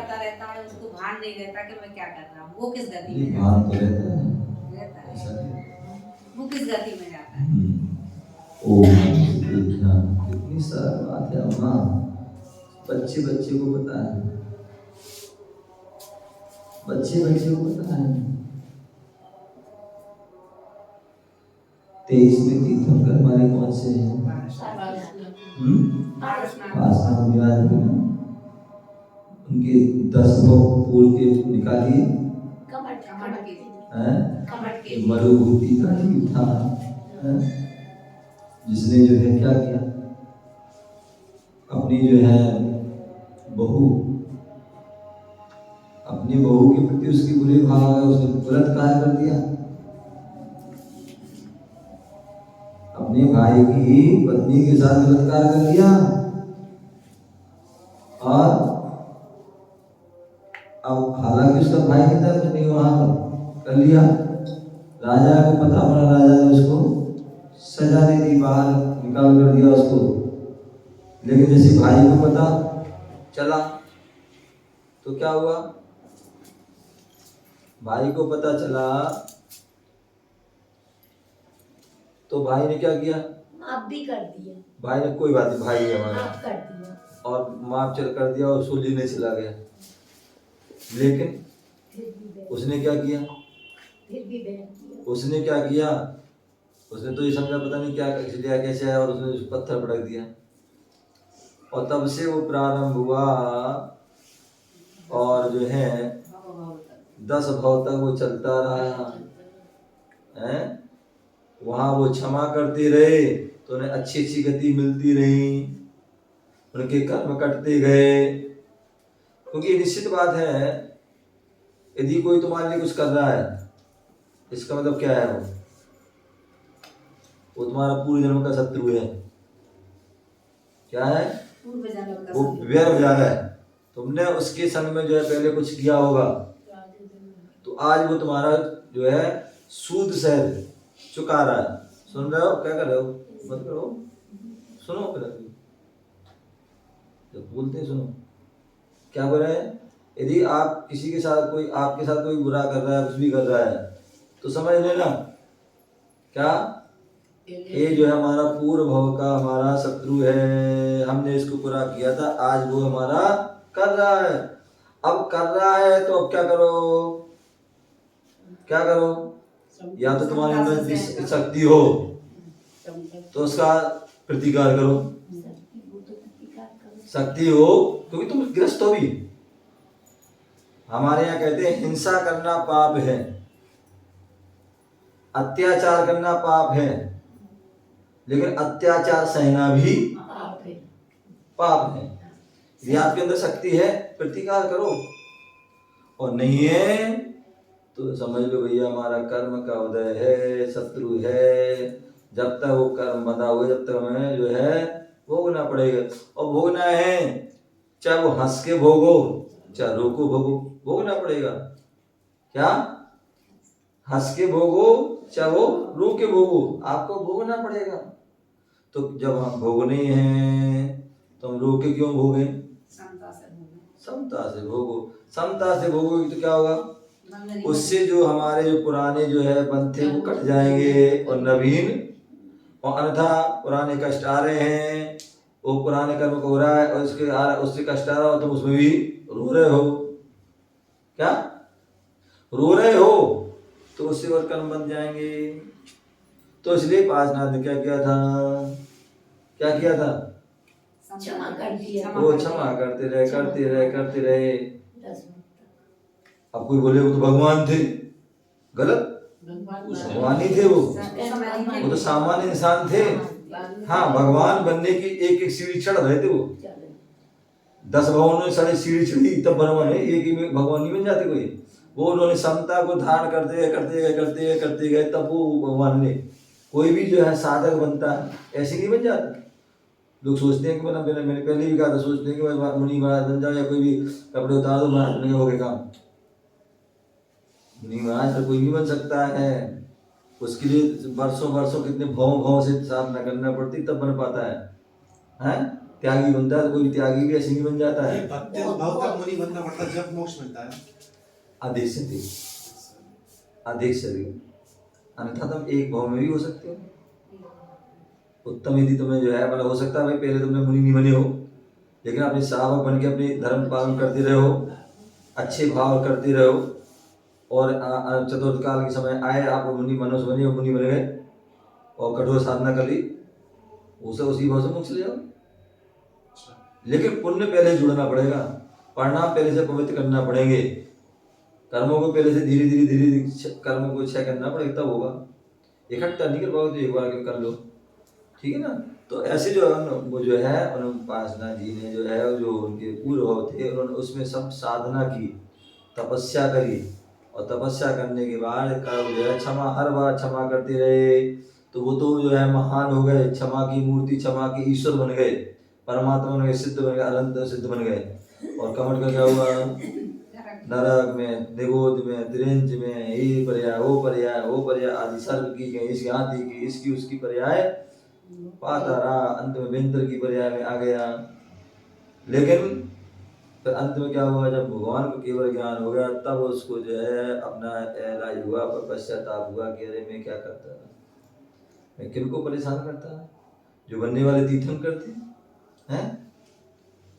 रहता है, उसको भान नहीं रहता कि मैं क्या कर रहा हूँ, वो किस गति में भान तो रहता रहता ऐसा है, नहीं। वो किस गति में जाता है। कितनी सरल बात है अम्मा, बच्चे बच्चे को पता है, बच्चे बच्चे को पता है। 23 में तीर्थंकर हमारे कौन से हैं? उनके 10 भोग पूर्व के निकालिए। मरुभूति का जीव था, जिसने जो है क्या किया, अपनी जो है बहू, अपनी बहू के प्रति उसकी बुरे भाव है, उसने बलात्कार कर दिया। अपने भाई की पत्नी के साथ बलात्कार कर दिया। और अब हालांकि उसका भाई नहीं था, उसने वहां कर लिया। राजा को पता पड़ा, राजा ने उसको सजा दे दी, बाहर निकाल कर दिया उसको। लेकिन जैसे भाई को पता चला तो क्या हुआ, भाई को पता चला तो भाई ने क्या किया, माफ भी कर दिया। भाई ने कोई बात नहीं, भाई है हमारा, माफ कर दिया और माफ चल कर दिया और उसको लेने चला गया। लेकिन उसने क्या किया, उसने क्या किया, उसने तो ये समझा पता नहीं क्या लिया कैसे आया, और उसने पत्थर पटक दिया। और तब से वो प्रारंभ हुआ, और जो है 10 भाव तक वो चलता रहा है। वहां वो क्षमा करते रहे तो उन्हें अच्छी अच्छी गति मिलती रही, उनके कर्म कटते गए। क्योंकि निश्चित बात है, यदि कोई तुम्हारे लिए कुछ कर रहा है, इसका मतलब क्या है, वो तुम्हारा पूर्व जन्म का शत्रु है। क्या है, वो व्यर्थ जा रहा है। तुमने उसके संग में जो है पहले कुछ किया होगा, तो आज वो तुम्हारा जो है सूद सहज चुका रहा है। सुन रहे हो, क्या कर रहे हो, मत करो, सुनो, जब बोलते हैं सुनो। क्या बोल रहे हैं, यदि आप किसी के साथ कोई आपके साथ कोई बुरा कर रहा है, कुछ भी कर रहा है, तो समझ लेना क्या, ये जो है हमारा पूर्व भव का हमारा शत्रु है। हमने इसको पूरा किया था, आज वो हमारा कर रहा है। अब कर रहा है तो अब क्या करो, क्या करो, या तो तुम्हारे अंदर शक्ति हो तो उसका प्रतिकार करो, शक्ति हो, क्योंकि तुम ग्रस्त हो भी। हमारे यहाँ कहते हैं हिंसा करना पाप है, अत्याचार करना पाप है, लेकिन अत्याचार सहना भी पाप है। यदि आपके अंदर शक्ति है, प्रतिकार करो, और नहीं है तो समझ लो भैया हमारा कर्म का उदय है, शत्रु है। जब तक वो कर्म बंधा हुआ, जब तक हमें जो है भोगना पड़ेगा। और भोगना है, चाहे वो हंस के भोगो, चाहे रो को भोगो, भोगना पड़ेगा। क्या, हंस के भोगो चाहे वो रो के भोगो, आपको भोगना पड़ेगा। तो जब हम भोगने हैं तो हम रो के क्यों भोगे, समता से भोगो। समता से भोगोगे तो क्या होगा, उससे जो हमारे जो पुराने जो है बंध थे वो कट जाएंगे और नवीन, और अन्यथा पुराने कष्ट आ रहे हैं, वो पुराने कर्म को हो रहा है और उससे कष्ट आ रहा हो, तुम उसमें भी रो रहे हो। क्या रो रहे हो, तो उससे और कर्म बन जाएंगे। तो इसलिए पासनाथ ने क्या किया था, क्या किया था, क्षमा कर दिया। वो क्षमा करते रहे, करते रहे, करते रहे। अब कोई बोले वो तो भगवान थे, गलत, भगवान ही थे वो तो सामान्य इंसान थे। हाँ, भगवान बनने की एक एक सीढ़ी चढ़ रहे थे वो। 10 भगवानों ने सारी सीढ़ी चढ़ी तब भगवान है, एक ही में भगवान नहीं बन जाते कोई। वो उन्होंने समता को धारण करते गए, करते गए, करते गए, करते गए, तब वो भगवान ने। कोई भी जो है साधक बनता है, ऐसे नहीं बन जाता। लोग सोचते हैं कि मैंने पहले भी कहा था, सोचते हैं कि मुनि महाराज बन जाओ या कोई भी कपड़े उतार दो, महाराज बन हो गए काम। मुनि महाराज तो कोई भी बन सकता है, उसके लिए वर्षों वर्षों कितने भाव से साधना करना पड़ती तब बन पाता है, हैं? त्यागी बनता है, तो कोई त्यागी भी ऐसे नहीं बन जाता ये है। भक्ति भाव तक मुनि बनना पड़ता है जब मोक्ष मिलता है। अधिक से अधिक से अधिक, अन्यथा तुम एक भाव में भी हो सकते हो। उत्तम यदि तुम्हें जो है मतलब हो सकता है भाई पहले तुमने मुनि नहीं बने हो, लेकिन अपने श्रावक बन के अपने धर्म पालन करते रहे हो, अच्छे भाव करते रहे हो, और चतुर्थ काल के समय आए आप मुनि मनुष्य बने हो, मुनि बन गए और कठोर साधना कर ली, उसे उसी भाव से मोक्ष ले जाओ। लेकिन पुण्य पहले जुड़ना पड़ेगा, परिणाम पहले से पवित्र करना पड़ेंगे, कर्मों को पहले से धीरे धीरे कर्मों को क्षय करना पड़ेगा, तब होगा। इकट्ठा नहीं कर पाओगे तो एक बार कर लो, ठीक है ना। तो ऐसे जो वो जो है उपासना जी ने जो है जो उनके पूर्व थे उन्होंने उसमें सब साधना की, तपस्या करी, और तपस्या करने के बाद जो है क्षमा, हर बार क्षमा करते रहे, तो वो तो जो है महान हो गए, क्षमा की मूर्ति, क्षमा के ईश्वर बन गए, परमात्मा बन गए, सिद्ध बन गए, अनंत सिद्ध बन गए। और कमट का क्या हुआ, नरक में, निगोद में, त्रिंज में, ये पर्याय वो पर्याय वो पर्याय आदि सर्व की गई, इसकी हाथी की, इसकी उसकी पर्याय पाता रहा, अंत में वेंत्र की पर्याय में आ गया। लेकिन फिर अंत में क्या हुआ, जब भगवान को केवल ज्ञान हो गया तब उसको जो है अपना इलाज हुआ, पश्चाताप हुआ कि अरे मैं क्या करता था, मैं किनको परेशान करता, जो बनने वाले तीर्थंकर थे हैं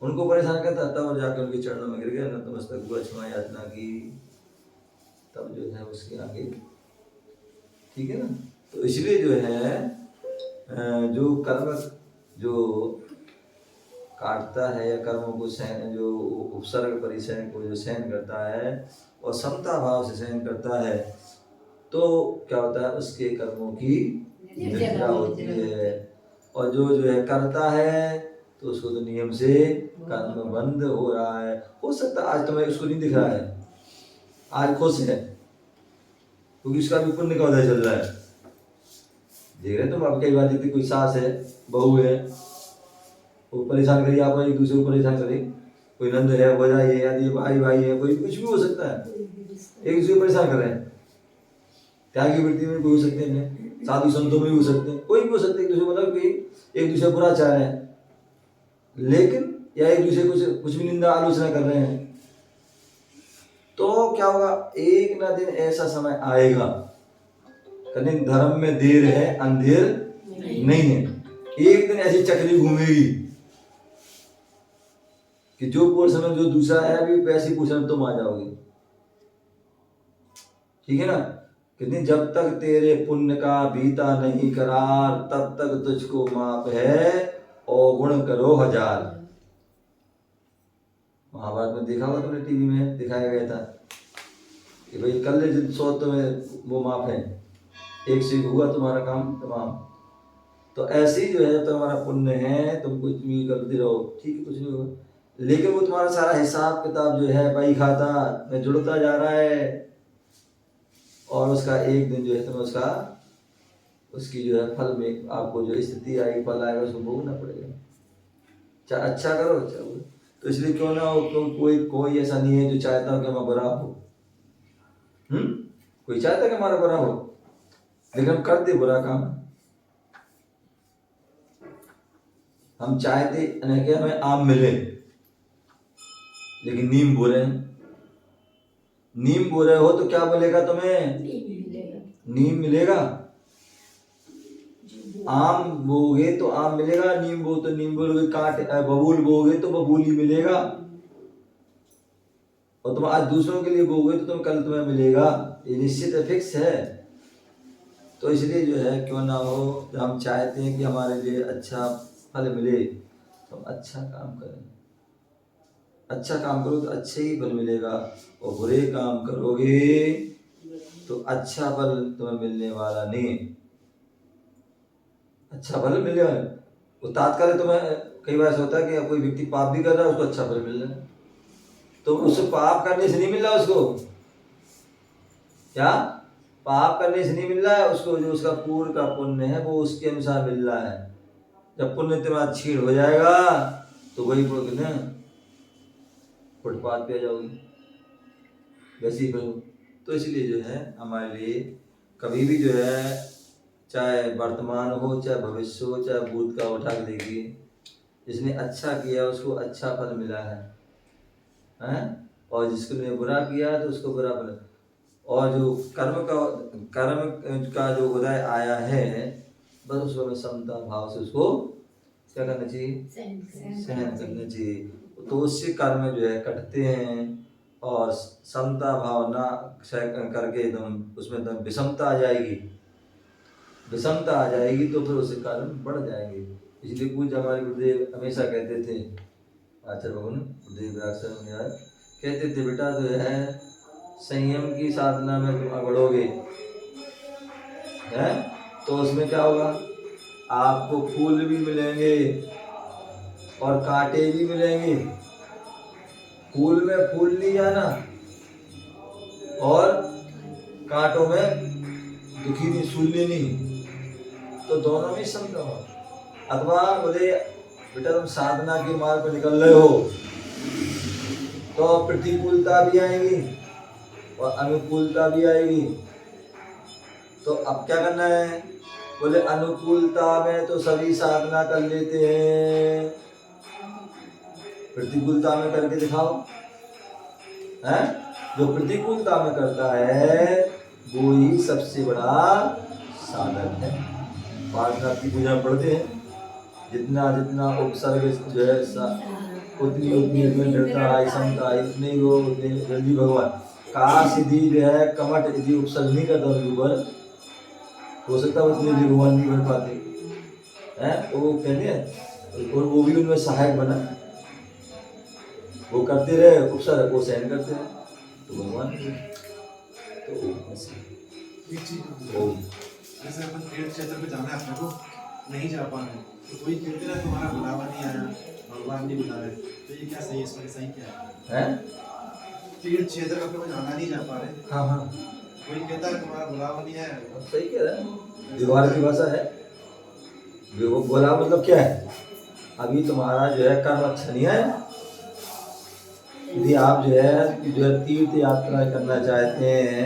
उनको परेशान करता, तब जाकर उनके चरणों में गिर गया, नतमस्तक हुआ, क्षमा याचना की, तब जो है उसके आगे, ठीक है ना। तो इसलिए जो है जो कर्म जो काटता है या कर्मों को सहन, जो उपसर्ग परिचय को जो सहन करता है और समता भाव से सहन करता है, तो क्या होता है, उसके कर्मों की निर्जरा होती है। और जो है करता है तो उसको तो नियम से कर्म बंद हो रहा है। हो सकता है आज तुम्हें उसको नहीं दिख रहा है, आज खुश है क्योंकि उसका भी पुण्य का उदय चल रहा है। देख रहे तुम, अब कई बार देखते कोई सास है, बहू है, वो परेशान करिए, आप एक दूसरे को परेशान करे, कोई नंद है, भौजाई है, आदि भाई भाई है, कोई कुछ भी हो सकता है, एक दूसरे को परेशान कर रहे हैं। त्यागी वृत्ति में भी हो सकते हैं, साधु संतों में भी हो सकते हैं, कोई भी हो सकते हैं, एक दूसरे मतलब कि एक दूसरे बुरा चाह रहे हैं, लेकिन या एक दूसरे को कुछ भी निंदा आलोचना कर रहे हैं, तो क्या होगा, एक ना दिन ऐसा समय आएगा, कहीं धर्म में देर है अंधेर नहीं है, एक दिन ऐसी चक्री घूमेगी कि जो पोर्शन में जो दूसरा है अभी वैसी पोर्शन में तुम आ जाओगे, ठीक है ना। कितनी, जब तक तेरे पुण्य का बीता नहीं करार तब तक तुझको माप है और गुण करो हजार। महाभारत में देखा होगा तुमने, टीवी में दिखाया गया था कि भाई कल जिन 100 तुम्हें वो माफ है, एक से हुआ तुम्हारा काम तमाम। तो ऐसे ही जो है तुम्हारा पुण्य है, तुम कुछ भी करते रहो, ठीक है, कुछ नहीं होगा, लेकिन वो तुम्हारा सारा हिसाब किताब जो है भाई खाता में जुड़ता जा रहा है, और उसका एक दिन जो है तुम्हें उसकी जो है फल में आपको जो स्थिति आएगी, फल आएगा, उसको भोगना पड़ेगा, चाहे अच्छा करो चाहे बुरा। तो इसलिए क्यों ना हो, कोई ऐसा नहीं है जो चाहता हो कि हमारा बुरा हो, कोई चाहता कि हमारा बुरा हो, लेकिन हम करते बुरा काम। हम चाहते कि हमें आम मिले, लेकिन नीम बो रहे हैं, नीम बो रहे हो तो क्या मिलेगा तुम्हें, नीम मिलेगा। आम बोगे तो आम मिलेगा, नीम बो तो नीम बोलोगे, बबूल बोगे तो बबूल ही मिलेगा। और तुम आज दूसरों के लिए बोगे तो कल तुम्हें मिलेगा, ये निश्चित है, फिक्स है। तो इसलिए जो है क्यों ना हो, जब हम चाहते हैं कि हमारे लिए अच्छा फल मिले तो हम अच्छा काम करें, अच्छा काम करो तो अच्छे ही फल मिलेगा, और बुरे काम करोगे तो अच्छा फल तुम्हें मिलने वाला नहीं। अच्छा फल मिलेगा वो तात्कालिक, तुम्हें कई बार ऐसा होता है कि कोई व्यक्ति पाप भी कर रहा है, उसको अच्छा फल मिल रहा है, तो उससे पाप करने से नहीं मिल रहा उसको, क्या पाप करने से नहीं मिल रहा है उसको, जो उसका पूर्व का पुण्य है वो उसके अनुसार मिल रहा है। जब पुण्य तुम्हारा छीड़ हो जाएगा तो वही फुटपाथ पे आ जाओगे, वैसे ही करो। तो इसलिए जो है हमारे लिए कभी भी जो है, चाहे वर्तमान हो चाहे भविष्य हो चाहे भूत का, उठा के देखिए, जिसने अच्छा किया उसको अच्छा फल मिला है, हैं? और जिसने बुरा किया तो उसको बुरा फल। और जो कर्म का जो उदय आया है, बस उसको हमें समता भाव से उसको क्या करना चाहिए, सहन करना चाहिए। तो उससे कर्म जो है कटते हैं, और समता भाव ना करके एकदम उसमें एकदम विषमता आ जाएगी, विषमता आ जाएगी तो फिर उससे कर्म बढ़ जाएंगे। इसलिए पूज्य हमारे गुरुदेव हमेशा कहते थे, आचार्य भगवान गुरुदेव कहते थे, बेटा जो है संयम की साधना में तुम बढ़ोगे हैं, तो उसमें क्या होगा, आपको फूल भी मिलेंगे और कांटे भी मिलेंगे। फूल में फूल नहीं जाना और कांटों में दुखी नहीं, शून्य नहीं, तो दोनों में समता हो। अथवा बोले बेटा तुम साधना के मार्ग पर निकल रहे हो तो प्रतिकूलता भी आएगी और अनुकूलता भी आएगी, तो अब क्या करना है, बोले अनुकूलता में तो सभी साधना कर लेते हैं, प्रतिकूलता में करके दिखाओ, हैं? जो प्रतिकूलता में करता है वो ही सबसे बड़ा साधक है। पार्श्वनाथ की पूजा पढ़ते हैं, जितना जितना उपसर्ग जो है उतनी उतनी दृढ़ता आई, समता आई, उतनी वो उतनी जल्दी भगवान काश यदि जो है कमट यदि उपसर्ग नहीं करता उनके ऊपर, हो सकता है उतनी जल्दी भगवान नहीं कर पाते हैं। तो वो कहते हैं, और वो भी उनमें सहायक बना, वो करते रहे उपसर्ग, वो सहन करते रहे, तो भगवान तो एक चीज जैसे अपन तीर्थ क्षेत्र पे जाना है अपने को, नहीं जा पा रहे, तो कोई कहते ना तुम्हारा बुलावा नहीं आया, भगवान नहीं बुला रहे, तो ये क्या सही है, इसमें सही क्या है? तीर्थ क्षेत्र अपने को जाना नहीं जा पा रहे, हाँ हाँ कोई कहता है तुम्हारा बुलावा नहीं है, सही कह रहा है, व्यवहार की भाषा है। बोला मतलब क्या है, अभी तुम्हारा जो है कर्म अच्छा नहीं है, यदि आप जो है तीर्थ यात्रा करना चाहते हैं,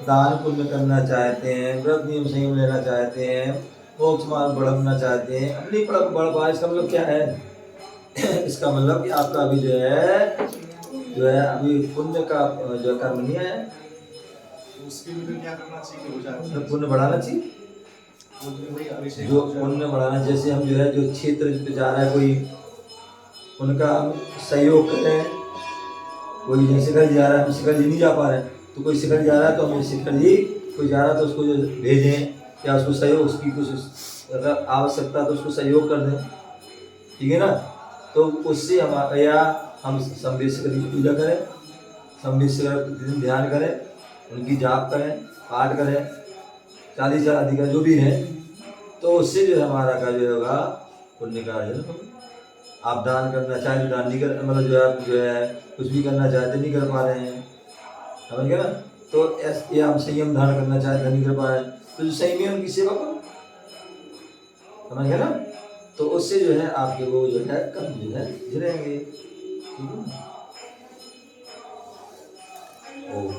दान पुण्य करना चाहते हैं, व्रत नियम संयम लेना चाहते हैं, मोक्ष मार्ग बढ़ना चाहते हैं, अपनी बढ़ पाए, इसका मतलब क्या है इसका मतलब कि आपका अभी जो है अभी पुण्य का जो कर्म नहीं है, उसके लिए क्या करना चाहिए कि हो जाए, तो पुण्य बढ़ाना चाहिए, जो पुण्य बढ़ाना, जैसे हम जो है जो क्षेत्र पे जा रहा है कोई, उनका सहयोग करें, कोई जैसे शिखर जी जा रहा है, हम शिखर जी नहीं जा पा रहे हैं, तो कोई शिखर जा रहा है तो हमें शिखर जी कोई जा रहा है तो उसको जो भेजें, या उसको सहयोग, उसकी कुछ अगर आवश्यकता तो उसको सहयोग कर दें, ठीक है ना। तो उससे हम या हम संदेशिकर की पूजा करें, संदेशिकर प्रतिदिन ध्यान करें, उनकी जाप करें, पाठ करें, 40 अधिकार जो भी है, तो उससे जो है हमारा का जो होगा पुण्य का अर्जन होगा। आप दान करना चाहें तो दान नहीं कर, मतलब जो है आप जो है कुछ भी करना चाहते नहीं कर पा रहे हैं, समझ गए ना, तो या हम संयम धारण करना चाहते नहीं कर पा रहे हैं, तो जो संयमी है उनकी सेवा करो, समझ गए ना, तो उससे जो है आपके वो जो है कर्म जो है झिरेंगे, ठीक है ना।